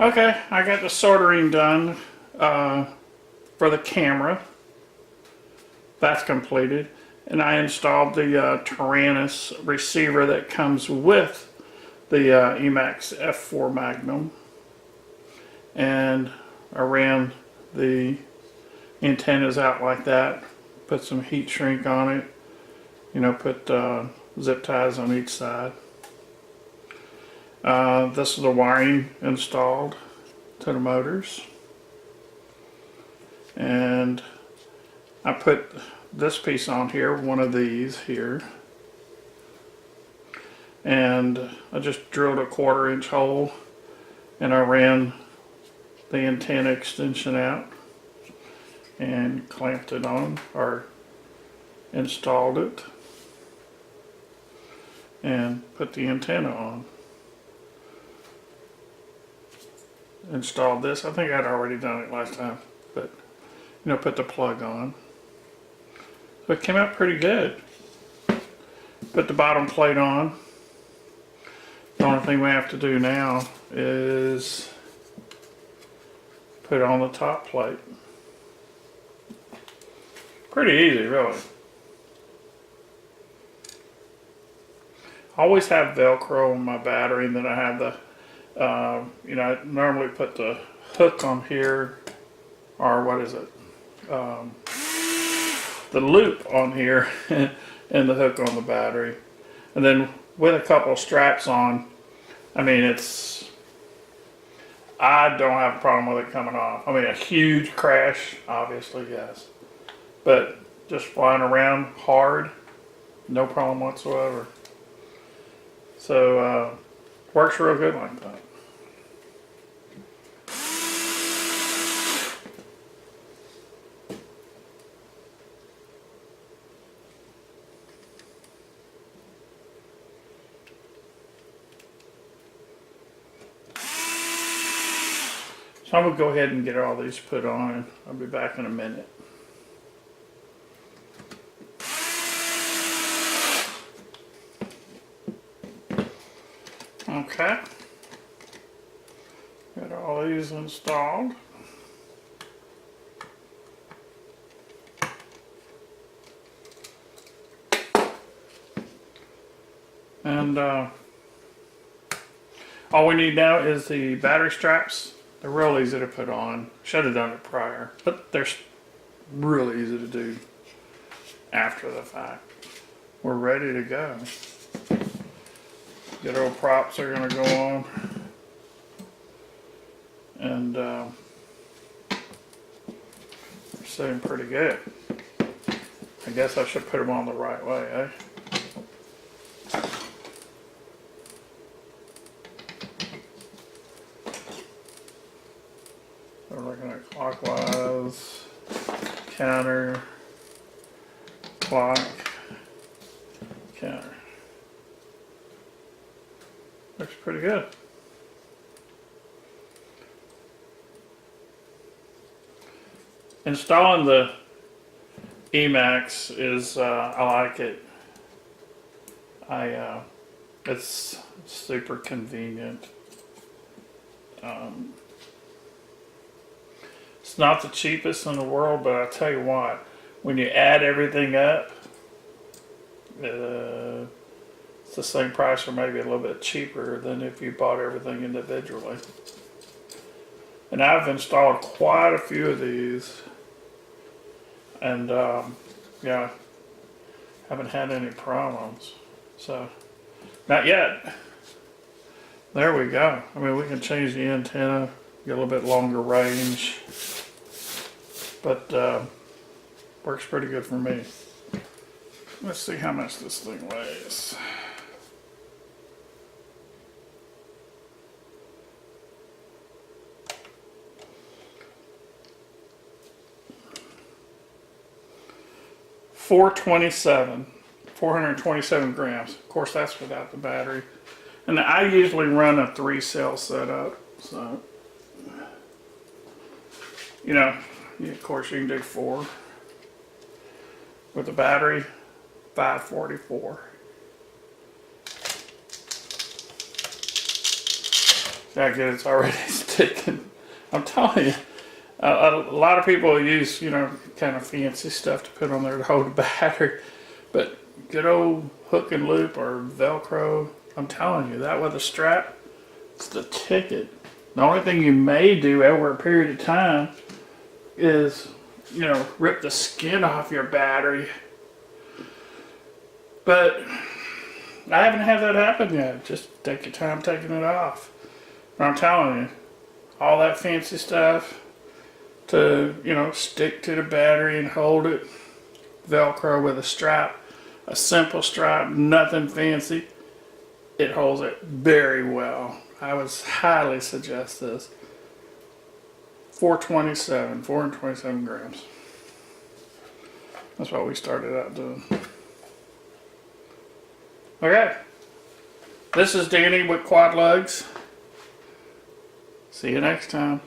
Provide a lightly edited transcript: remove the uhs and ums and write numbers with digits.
Okay, I got the soldering done for the camera. That's completed. And I installed the Tyrannus receiver that comes with the Emax F4 Magnum. And I ran the antennas out like that. Put some heat shrink on it. You know, put zip ties on each side. This is the wiring installed to the motors. And I put this piece on here, one of these here. And I just drilled a 1/4-inch hole and I ran the antenna extension out and clamped it on, or installed it and put the antenna on. Installed this. I think I'd already done it last time, but you know, put the plug on. So it came out pretty good. Put the bottom plate on. The only thing we have to do now is put on the top plate. Pretty easy, really. I always have Velcro on my battery, and then I have the you know, I normally put the hook on here, or what is it? The loop on here and the hook on the battery. And then with a couple of straps on, I mean, I don't have a problem with it coming off. I mean, a huge crash, obviously, yes. But just flying around hard, no problem whatsoever. So, works real good like that. So I'm going to go ahead and get all these put on. I'll be back in a minute. Okay. Got all these installed. And all we need now is the battery straps. They're real easy to put on. Should have done it prior, but they're really easy to do after the fact. We're ready to go. Good old props are going to go on. And they're sitting pretty good. I guess I should put them on the right way, eh? So we're looking at clockwise, counter, clock, counter. Looks pretty good. Installing the Emax is, I like it. It's super convenient. It's not the cheapest in the world, but I tell you what, when you add everything up, it's the same price or maybe a little bit cheaper than if you bought everything individually. And I've installed quite a few of these, and yeah, haven't had any problems. So, not yet. There we go. I mean, we can change the antenna, get a little bit longer range, but works pretty good for me. Let's see how much this thing weighs. .427 grams. Of course, that's without the battery. And I usually run a 3-cell setup, so you know, of course you can do 4 with the battery. 544. that good, it's already sticking. I'm telling you, a lot of people use, kind of fancy stuff to put on there to hold the battery. But good old hook and loop or Velcro, I'm telling you, that with a strap, it's the ticket. The only thing you may do over a period of time is, rip the skin off your battery. But I haven't had that happen yet. Just take your time taking it off. But I'm telling you, all that fancy stuff to, stick to the battery and hold it. Velcro with a strap, a simple strap, nothing fancy. It holds it very well. I would highly suggest this. 427 grams. That's what we started out doing. Okay. This is Danny with QuadLugs. See you next time.